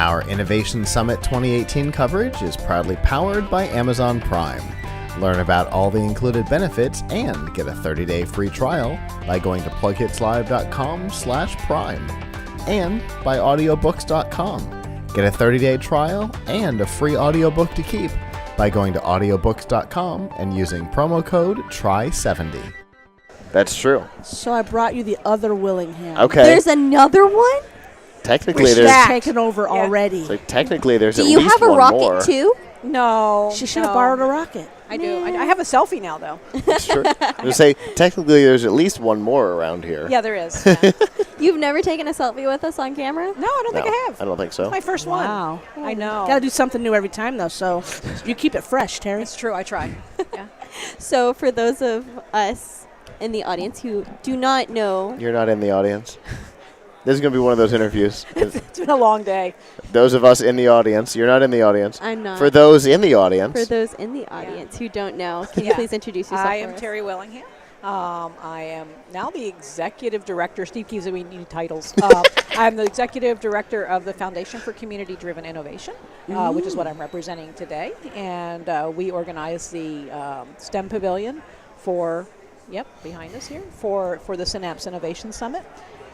Our Innovation Summit 2018 coverage is proudly powered by Amazon Prime. Learn about all the included benefits and get a 30-day free trial by going to PLuGHiTz.live.com/prime and by audiobooks.com. Get a 30-day trial and a free audiobook to keep by going to audiobooks.com and using promo code TRY70. That's true. So I brought you the other Willingham. Okay. There's another one? Technically, She's there's taken over already. so technically there's Do at you least have a one rocket more. too? No. She should have borrowed a rocket. I do. I have a selfie now, though. That's true. I would say technically there's at least one more around here. Yeah, there is. Yeah. You've never taken a selfie with us on camera? No, I don't think I have. I don't think so. It's my first one. Wow. I know. Got to do something new every time, though, so you keep it fresh, Terry. It's true. I try. Yeah. So for those of us in the audience who do not know, You're not in the audience. This is going to be one of those interviews. It's been a long day. Those of us in the audience, you're not in the audience. I'm not. For those in the audience, For those in the audience who don't know, can you please introduce yourself? I am for us? Terri Willingham. I am now the executive director. Steve keeps we need titles. I'm the executive director of the Foundation for Community-Driven Innovation, which is what I'm representing today. And we organize the STEM Pavilion for, behind us here, for the Synapse Innovation Summit.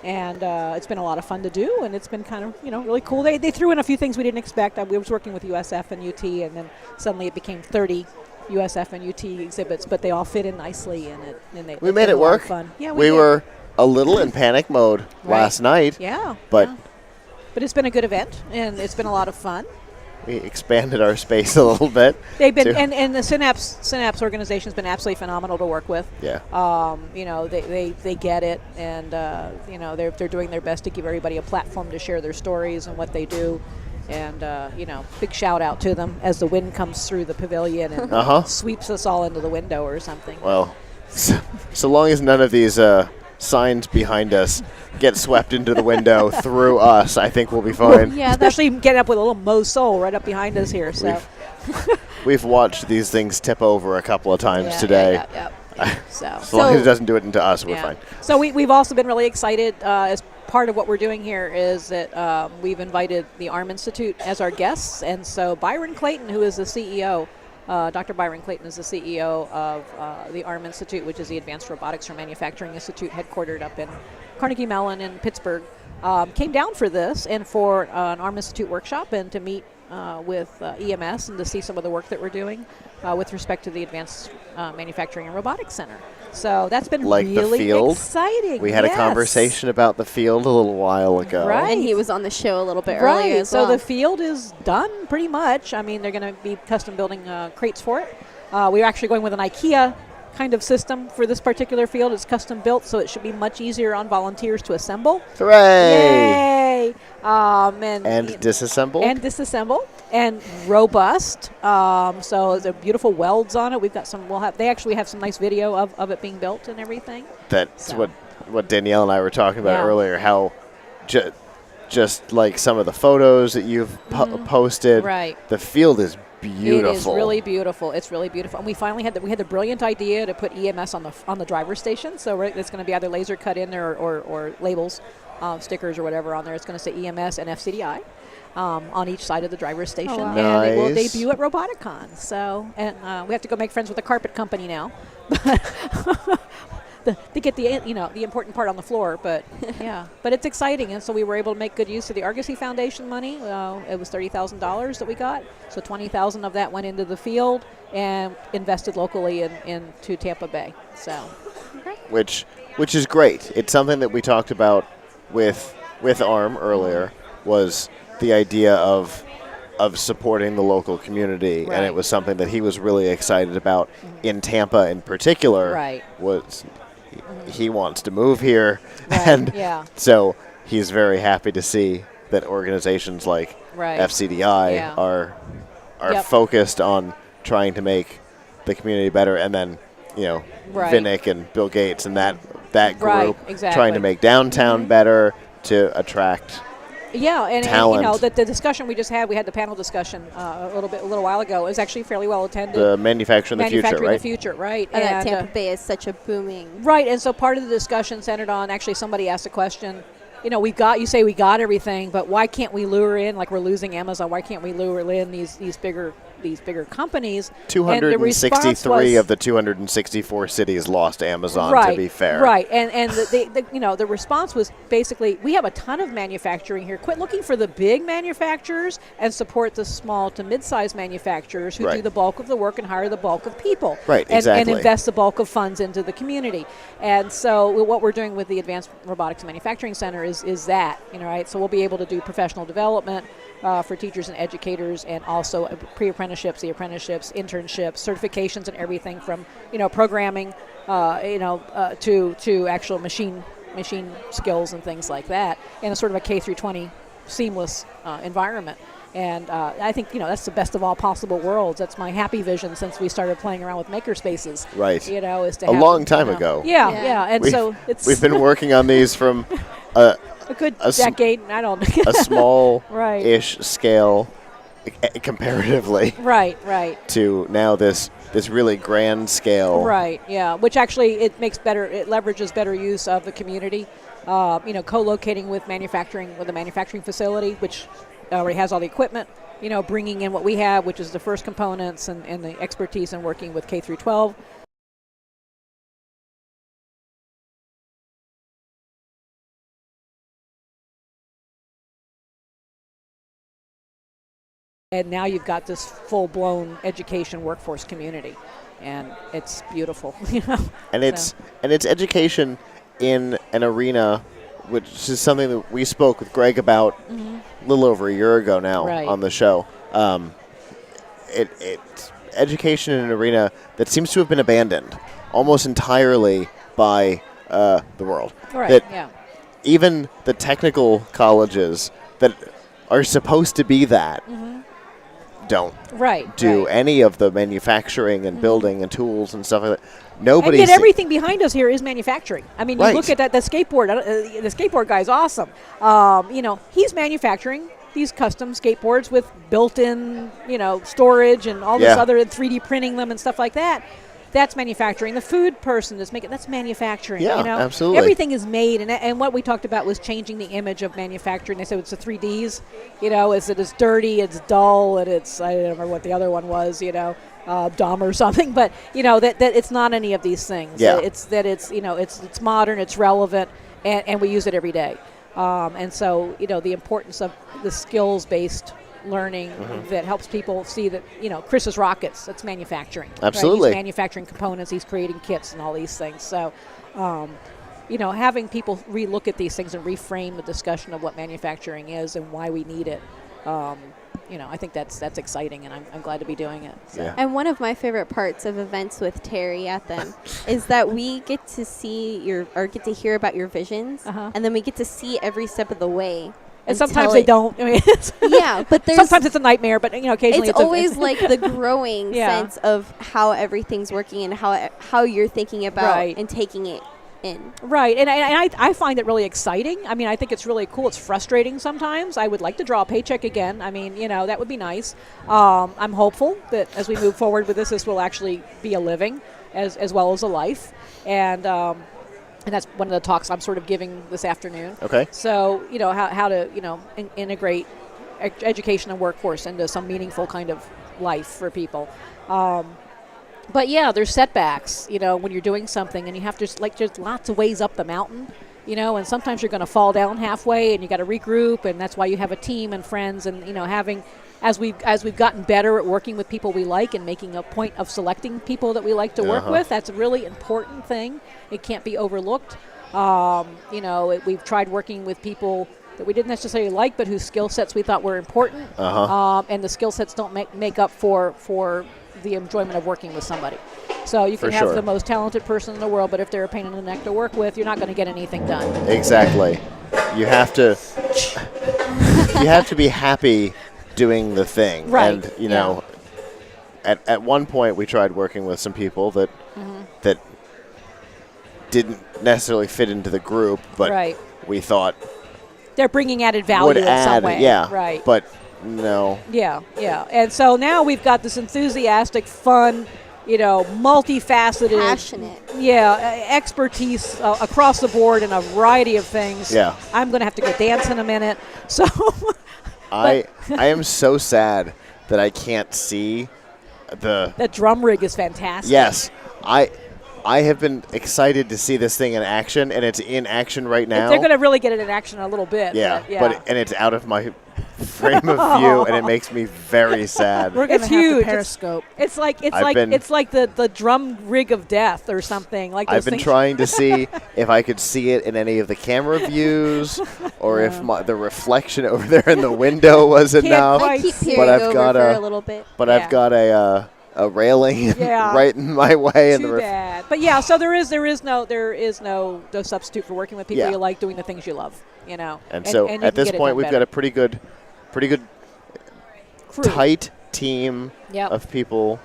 And it's been a lot of fun to do, and it's been kind of, really cool. They threw in a few things we didn't expect. We was working with USF and UT, and then suddenly it became 30 USF and UT exhibits, but they all fit in nicely in it. And we made it work. Fun. Yeah, we did. were a little in panic mode last night. Yeah. But But it's been a good event, and it's been a lot of fun. we expanded our space a little bit. They've been, and the Synapse organization has been absolutely phenomenal to work with. Yeah. They get it, and they're doing their best to give everybody a platform to share their stories and what they do. And big shout out to them as the wind comes through the pavilion and sweeps us all into the window or something. Well, so long as none of these signs behind us get swept into the window through us, I think we'll be fine. Yeah, especially getting up with a little Mo Soul right up behind us here. So we've watched these things tip over a couple of times today. Yeah. So as long as it doesn't do it into us, we're fine. So we've also been really excited as part of what we're doing here is that we've invited the ARM Institute as our guests. And so Byron Clayton, who is the CEO, Dr. Byron Clayton is the CEO of the ARM Institute, which is the Advanced Robotics for Manufacturing Institute headquartered up in Carnegie Mellon in Pittsburgh, came down for this and for an ARM Institute workshop and to meet with EMS and to see some of the work that we're doing with respect to the Advanced Manufacturing and Robotics Center. So that's been really exciting. We had a conversation about the field a little while ago. Right. And he was on the show a little bit earlier as so well. the field is done pretty much. I mean, they're going to be custom building crates for it. We're actually going with an IKEA kind of system for this particular field. It's custom built, so it should be much easier on volunteers to assemble. Hooray! Yay! And disassemble. And disassemble. And robust. So there's beautiful welds on it. We've got some. They actually have some nice video of it being built and everything. That's what Danielle and I were talking about earlier. How just like some of the photos that you've posted. Right. The field is beautiful. It is really beautiful. It's really beautiful. And we finally had the brilliant idea to put EMS on the driver's station. So it's going to be either laser cut in there or labels, stickers or whatever on there. It's going to say EMS and FCDI on each side of the driverver's station. Oh, wow. And it will Nice. debut at Roboticon. So we have to go make friends with the carpet company now. To get the important part on the floor, but but it's exciting, and so we were able to make good use of the Argosy Foundation money. It was $30,000 that we got, so $20,000 of that went into the field and invested locally into Tampa Bay. So, which is great. It's something that we talked about with ARM earlier, was the idea of supporting the local community, and it was something that he was really excited about in Tampa in particular. Right. Was he wants to move here, and so he's very happy to see that organizations like FCDI are focused on trying to make the community better, and then Vinnick and Bill Gates and that group trying to make downtown better to attract and talent. the discussion we just had, we had the panel discussion a little while ago. It was actually fairly well attended. The manufacturing the future, right? And Tampa Bay is such a booming. Right, and so part of the discussion centered on, actually somebody asked a question, we got everything, but why can't we lure in, like we're losing Amazon, why can't we lure in these bigger companies? 263 of the 264 cities lost Amazon, right, to be fair. Right, and the response was basically, we have a ton of manufacturing here. Quit looking for the big manufacturers and support the small to mid-sized manufacturers who do the bulk of the work and hire the bulk of people. Right, exactly. And invest the bulk of funds into the community. And so what we're doing with the Advanced Robotics and Manufacturing Center is that, right? So we'll be able to do professional development for teachers and educators, and also pre-apprenticeships, the apprenticeships, internships, certifications, and everything from programming, to actual machine skills and things like that, in a sort of a K through 20 seamless environment. And I think that's the best of all possible worlds. That's my happy vision since we started playing around with makerspaces. Right. Is to a long time ago. Yeah. And so we've been working on these from a good decade. I don't know. A small-ish scale, comparatively. Right. To now this really grand scale. Right. Yeah. Which actually it leverages better use of the community. Co-locating with a manufacturing facility, which already has all the equipment. Bringing in what we have, which is the first components and the expertise in working with K through 12. And now you've got this full-blown education workforce community, and it's beautiful. And it's education in an arena, which is something that we spoke with Greg about a little over a year ago now on the show. It's education in an arena that seems to have been abandoned almost entirely by the world. Right. Even the technical colleges that are supposed to be that. Don't do any of the manufacturing and building and tools and stuff like that. And yet everything behind us here is manufacturing. I mean, you look at that skateboard. The skateboard guy's awesome. He's manufacturing these custom skateboards with built-in, storage and all this other 3D printing them and stuff like that. That's manufacturing. The food person that's manufacturing. Yeah, absolutely. Everything is made, and what we talked about was changing the image of manufacturing. They said it's the 3Ds. It's dirty, it's dull, and it's, I don't remember what the other one was. Dumb or something. But that it's not any of these things. Yeah. It's modern, it's relevant, and we use it every day. And so the importance of the skills-based learning that helps people see that Chris's rockets, that's manufacturing. Absolutely. Right? He's manufacturing components, he's creating kits and all these things. So having people relook at these things and reframe the discussion of what manufacturing is and why we need it, I think that's exciting, and I'm glad to be doing it. So. Yeah. And one of my favorite parts of events with Terri at them is that we get to see get to hear about your visions, and then we get to see every step of the way. And sometimes they don't. I mean, but sometimes it's a nightmare. But occasionally it's always like the growing sense of how everything's working and how you're thinking about and taking it in. Right, and I find it really exciting. I mean, I think it's really cool. It's frustrating sometimes. I would like to draw a paycheck again. I mean, that would be nice. I'm hopeful that as we move forward with this will actually be a living as well as a life, and that's one of the talks I'm sort of giving this afternoon. Okay. So, how to, integrate education and workforce into some meaningful kind of life for people. But there's setbacks, when you're doing something, and you have to, there's lots of ways up the mountain, and sometimes you're going to fall down halfway and you got to regroup, and that's why you have a team and friends, and, having, as we've gotten better at working with people we like and making a point of selecting people that we like to work with, that's a really important thing. It can't be overlooked. We've tried working with people that we didn't necessarily like, but whose skill sets we thought were important, and the skill sets don't make up for the enjoyment of working with somebody. So you can have the most talented person in the world, but if they're a pain in the neck to work with, you're not going to get anything done. Exactly. You have to be happy doing the thing. Right. And at one point we tried working with some people that didn't necessarily fit into the group, but we thought they're bringing added value in some way. Yeah. Right. But no. Yeah. And so now we've got this enthusiastic, fun, multifaceted, passionate. Yeah, expertise across the board in a variety of things. Yeah. I'm going to have to go dance in a minute. So I am so sad that I can't see the drum rig is fantastic. Yes. I have been excited to see this thing in action, and it's in action right now. They're going to really get it in action in a little bit. Yeah, and it's out of my frame of view, and it makes me very sad. We're going to have to Periscope. It's like the drum rig of death or something. Like I've been trying to see if I could see it in any of the camera views, or if the reflection over there in the window was enough. I keep peering over for a little bit. But I've got a railing right in my way. Too bad. But yeah, so there is no substitute for working with people you like, doing the things you love, And so at this point, we've got a pretty good crew. Tight team of people.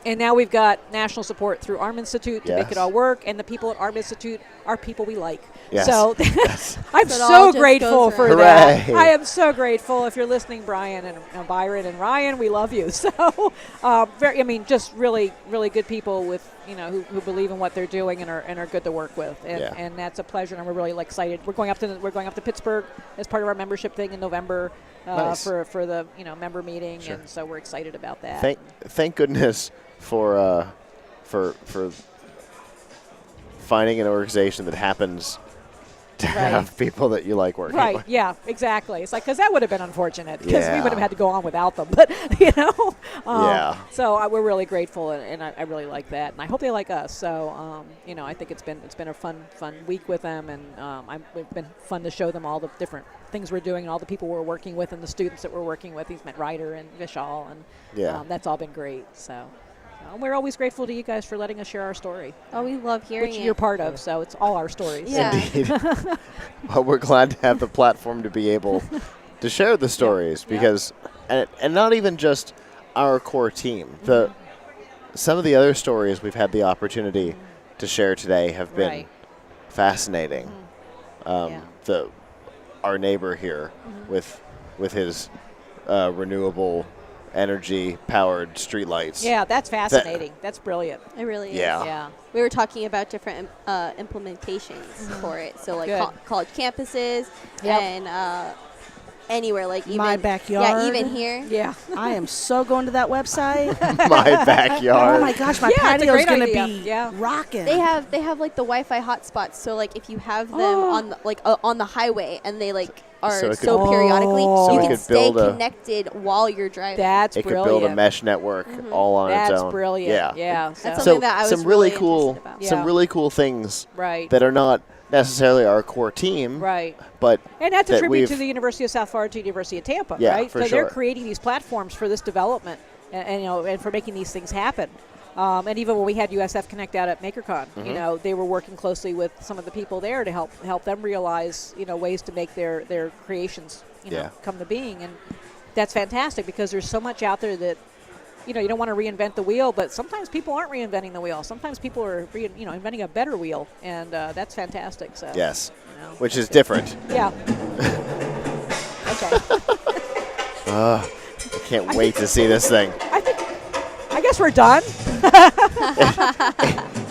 And now we've got national support through ARM Institute to make it all work, and the people at ARM Institute are people we like. Yes. So I'm so grateful for that. Hooray. I am so grateful. If you're listening, Brian and Byron and Ryan, we love you. So, just really, really good people with who believe in what they're doing and are good to work with, and that's a pleasure. And we're really excited. We're going up to Pittsburgh as part of our membership thing in November for the member meeting, and so we're excited about that. Thank goodness for finding an organization that happens to have people that you like working with. Right, yeah, exactly. It's like, because that would have been unfortunate, because we would have had to go on without them. But, so we're really grateful, and I really like that. And I hope they like us. So, I think it's been a fun week with them, and it's been fun to show them all the different things we're doing and all the people we're working with and the students that we're working with. He's met Ryder and Vishal, and that's all been great. So. We're always grateful to you guys for letting us share our story. Oh, we love hearing which it. you're part of, so it's all our stories. Yeah. Indeed. Well, we're glad to have the platform to be able to share the stories because, and not even just our core team. Some of the other stories we've had the opportunity to share today have been fascinating. Our neighbor here with his renewable energy-powered streetlights. Yeah, that's fascinating. That's brilliant. It really is. Yeah. We were talking about different implementations for it. So, like college campuses and anywhere, like even my backyard. Yeah, even here. Yeah. I am so going to that website. My backyard. Oh my gosh, my patio is going to be rocking. They have like the Wi-Fi hotspots. So like if you have them on the highway and they are so periodically, you can stay connected while you're driving. That's it brilliant. Could build a mesh network all on its own. That's brilliant. Yeah. That's something that I was some really cool, about. some really cool things right. that are not necessarily our core team, right? But and that's a tribute to the University of South Florida, to the University of Tampa, right? So they're creating these platforms for this development, and for making these things happen. And even when we had USF Connect out at MakerCon, they were working closely with some of the people there to help them realize, ways to make their creations, come to being. And that's fantastic because there's so much out there that, you don't want to reinvent the wheel, but sometimes people aren't reinventing the wheel. Sometimes people are, inventing a better wheel, and that's fantastic. So yes, which is different. Yeah. Okay. I can't wait to see this thing. I guess we're done.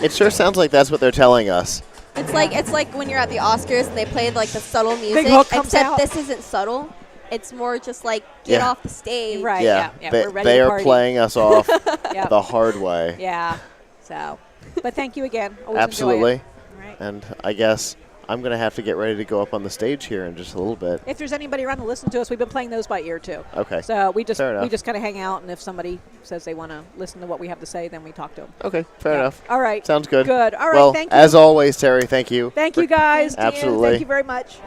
It sure sounds like that's what they're telling us. It's like when you're at the Oscars and they play like the subtle music, except this isn't subtle. It's more just like get off the stage. Right. Yeah. We're ready they to are party. playing us off the hard way. Yeah. So, but thank you again. Always absolutely. Enjoy it. Right. And I guess I'm going to have to get ready to go up on the stage here in just a little bit. If there's anybody around to listen to us, we've been playing those by ear too. Okay. So we just kind of hang out, and if somebody says they want to listen to what we have to say, then we talk to them. Okay, fair enough. All right. Sounds good. Good. All right, well, thank you. as always, Terri, thank you. Thank you, guys. Absolutely. Thank you very much.